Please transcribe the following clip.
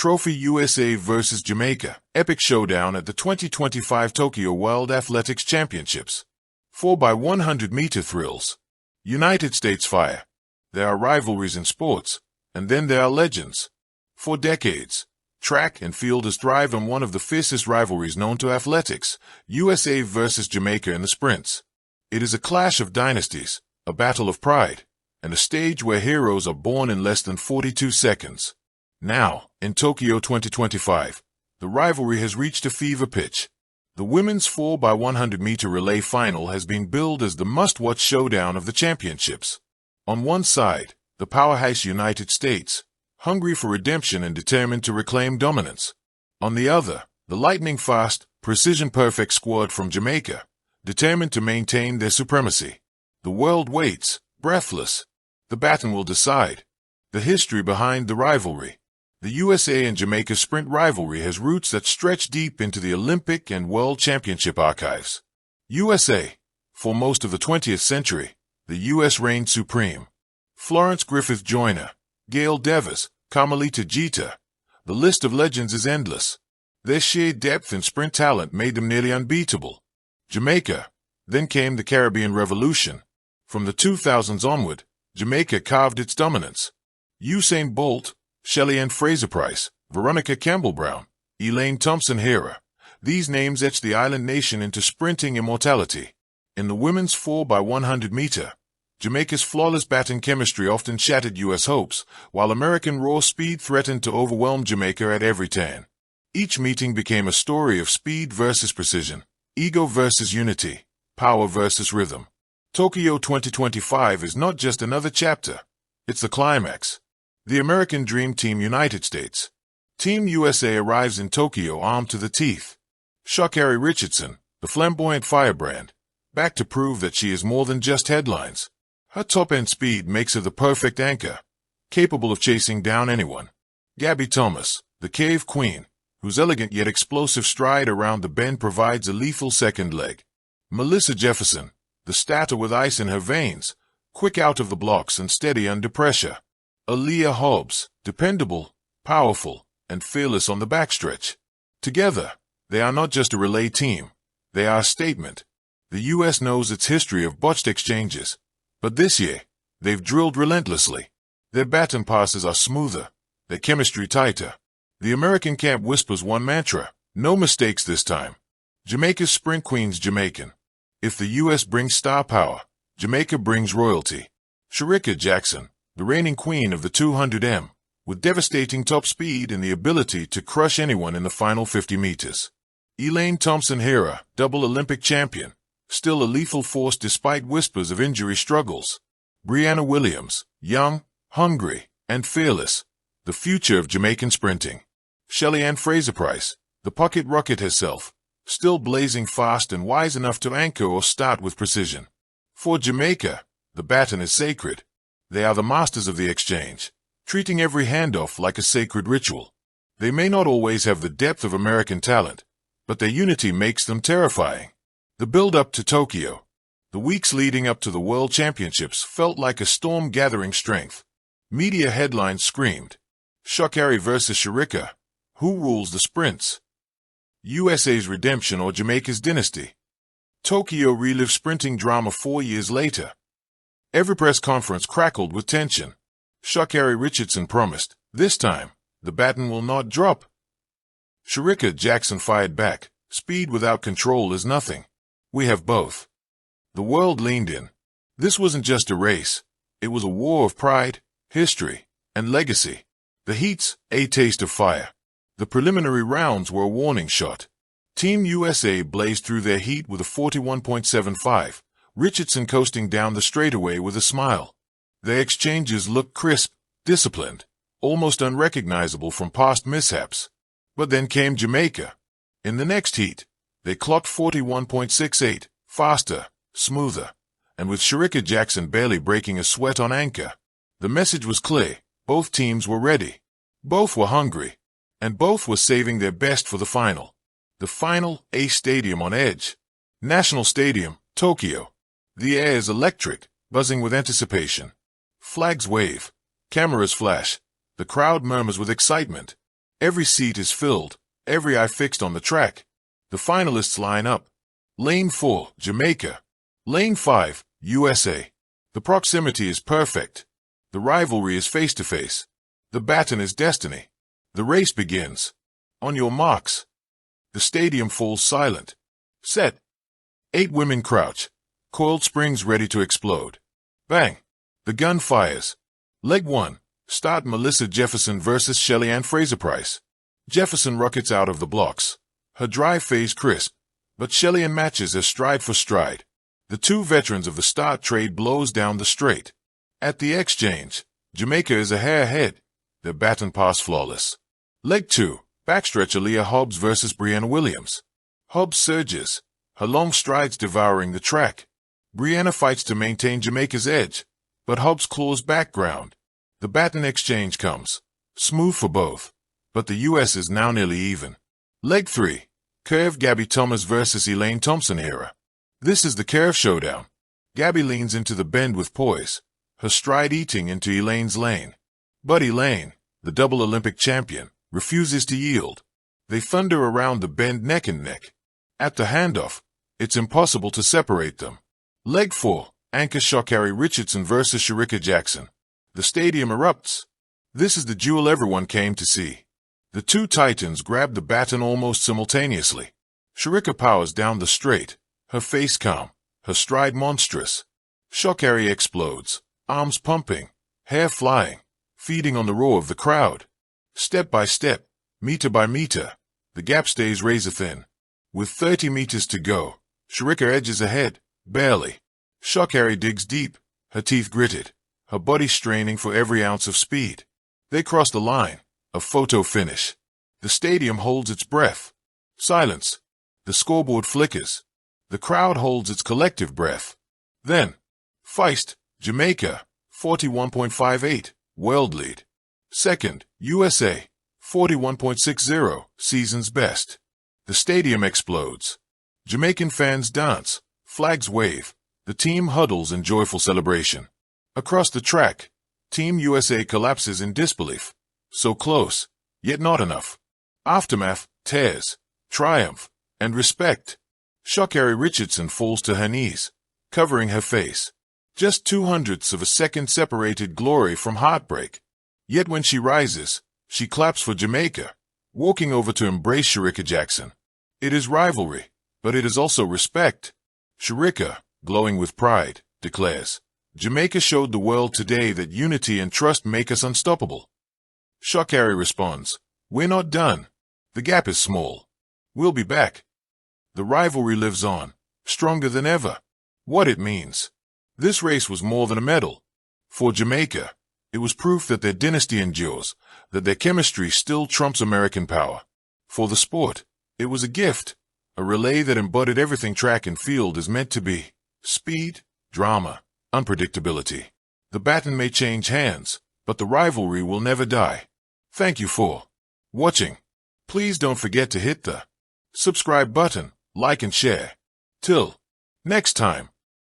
Trophy USA vs. Jamaica, epic showdown at the 2025 Tokyo World Athletics Championships. 4x100m thrills. United States fire. There are rivalries in sports, and then there are legends. For decades, track and field has thrived on one of the fiercest rivalries known to athletics, USA vs. Jamaica in the sprints. It is a clash of dynasties, a battle of pride, and a stage where heroes are born in less than 42 seconds. Now, in Tokyo 2025, the rivalry has reached a fever pitch. The women's 4x100m relay final has been billed as the must-watch showdown of the championships. On one side, the powerhouse United States, hungry for redemption and determined to reclaim dominance. On the other, the lightning-fast, precision-perfect squad from Jamaica, determined to maintain their supremacy. The world waits, breathless. The baton will decide. The history behind the rivalry. The USA and Jamaica sprint rivalry has roots that stretch deep into the Olympic and World Championship archives. USA. For most of the 20th century, the U.S. reigned supreme. Florence Griffith Joyner, Gail Devers, Carmelita Jeter. The list of legends is endless. Their sheer depth and sprint talent made them nearly unbeatable. Jamaica. Then came the Caribbean Revolution. From the 2000s onward, Jamaica carved its dominance. Usain Bolt, Shelly-Ann Fraser-Pryce, Veronica Campbell-Brown, Elaine Thompson-Herah. These names etched the island nation into sprinting immortality. In the women's 4x100m, Jamaica's flawless batting chemistry often shattered U.S. hopes, while American raw speed threatened to overwhelm Jamaica at every turn. Each meeting became a story of speed versus precision, ego versus unity, power versus rhythm. Tokyo 2025 is not just another chapter, it's the climax. The American Dream Team United States. Team USA arrives in Tokyo armed to the teeth. Sha'Carri Richardson, the flamboyant firebrand, back to prove that she is more than just headlines. Her top-end speed makes her the perfect anchor, capable of chasing down anyone. Gabby Thomas, the cave queen, whose elegant yet explosive stride around the bend provides a lethal second leg. Melissa Jefferson, the starter with ice in her veins, quick out of the blocks and steady under pressure. Aaliyah Hobbs, dependable, powerful, and fearless on the backstretch. Together, they are not just a relay team, they are a statement. The U.S. knows its history of botched exchanges, but this year, they've drilled relentlessly. Their baton passes are smoother, their chemistry tighter. The American camp whispers one mantra: no mistakes this time. Jamaica's sprint queen's Jamaican. If the U.S. brings star power, Jamaica brings royalty. Shirika Jackson, the reigning queen of the 200m, with devastating top speed and the ability to crush anyone in the final 50 meters. Elaine Thompson-Herah, double Olympic champion, still a lethal force despite whispers of injury struggles. Brianna Williams, young, hungry, and fearless, the future of Jamaican sprinting. Shelly-Ann Fraser-Pryce, the pocket rocket herself, still blazing fast and wise enough to anchor or start with precision. For Jamaica, the baton is sacred. They are the masters of the exchange, treating every handoff like a sacred ritual. They may not always have the depth of American talent, but their unity makes them terrifying. The build-up to Tokyo. The weeks leading up to the World Championships felt like a storm gathering strength. Media headlines screamed, Sha'Carri versus Shirika. Who rules the sprints? USA's redemption or Jamaica's dynasty? Tokyo relives sprinting drama 4 years later. Every press conference crackled with tension. Sha'Carri Richardson promised, this time, the baton will not drop. Shirika Jackson fired back, speed without control is nothing. We have both. The world leaned in. This wasn't just a race. It was a war of pride, history, and legacy. The heats, a taste of fire. The preliminary rounds were a warning shot. Team USA blazed through their heat with a 41.75. Richardson coasting down the straightaway with a smile. Their exchanges looked crisp, disciplined, almost unrecognizable from past mishaps. But then came Jamaica. In the next heat, they clocked 41.68, faster, smoother, and with Shirika Jackson barely breaking a sweat on anchor. The message was clear. Both teams were ready. Both were hungry. And both were saving their best for the final. The final, a stadium on edge. National Stadium, Tokyo. The air is electric, buzzing with anticipation. Flags wave, cameras flash, the crowd murmurs with excitement. Every seat is filled, every eye fixed on the track. The finalists line up. Lane 4, Jamaica. Lane 5, USA. The proximity is perfect. The rivalry is face-to-face. The baton is destiny. The race begins. On your marks. The stadium falls silent. Set. 8 women crouch. Coiled springs ready to explode. Bang. The gun fires. Leg 1. Start Melissa Jefferson versus Shelly Ann Fraser-Price. Jefferson rockets out of the blocks. Her drive phase crisp, but Shelly Ann matches her stride for stride. The two veterans of the start trade blows down the straight. At the exchange, Jamaica is a hair ahead. Their baton pass flawless. Leg 2. Backstretch Aaliyah Hobbs versus Brianna Williams. Hobbs surges, her long strides devouring the track. Brianna fights to maintain Jamaica's edge, but Hobbs claws back ground. The baton exchange comes. Smooth for both, but the U.S. is now nearly even. Leg 3. Curve Gabby Thomas versus Elaine Thompson era. This is the curve showdown. Gabby leans into the bend with poise, her stride eating into Elaine's lane. But Elaine, the double Olympic champion, refuses to yield. They thunder around the bend neck and neck. At the handoff, it's impossible to separate them. Leg 4. Anchor Sha'Carri Richardson versus Shericka Jackson. The stadium erupts. This is the duel everyone came to see. The two titans grab the baton almost simultaneously. Shericka powers down the straight, her face calm, her stride monstrous. Sha'Carri explodes, arms pumping, hair flying, feeding on the roar of the crowd. Step by step, meter by meter, the gap stays razor thin. With 30 meters to go, Shericka edges ahead, barely. Sha'Carri digs deep, her teeth gritted, her body straining for every ounce of speed. They cross the line, a photo finish. The stadium holds its breath. Silence. The scoreboard flickers. The crowd holds its collective breath. Then, Feist, Jamaica, 41.58, world lead. Second, USA, 41.60, season's best. The stadium explodes. Jamaican fans dance, flags wave. The team huddles in joyful celebration. Across the track, Team USA collapses in disbelief. So close, yet not enough. Aftermath, tears, triumph, and respect. Sha'Carri Richardson falls to her knees, covering her face. Just 0.02 of a second separated glory from heartbreak. Yet when she rises, she claps for Jamaica, walking over to embrace Shericka Jackson. It is rivalry, but it is also respect. Shericka, glowing with pride, declares, "Jamaica showed the world today that unity and trust make us unstoppable." Sha'Carri responds, "We're not done. The gap is small. We'll be back." The rivalry lives on, stronger than ever. What it means. This race was more than a medal. For Jamaica, it was proof that their dynasty endures, that their chemistry still trumps American power. For the sport, it was a gift, a relay that embodied everything track and field is meant to be. Speed, drama, unpredictability. The baton may change hands, but the rivalry will never die. Thank you for watching. Please don't forget to hit the subscribe button, like and share. Till next time.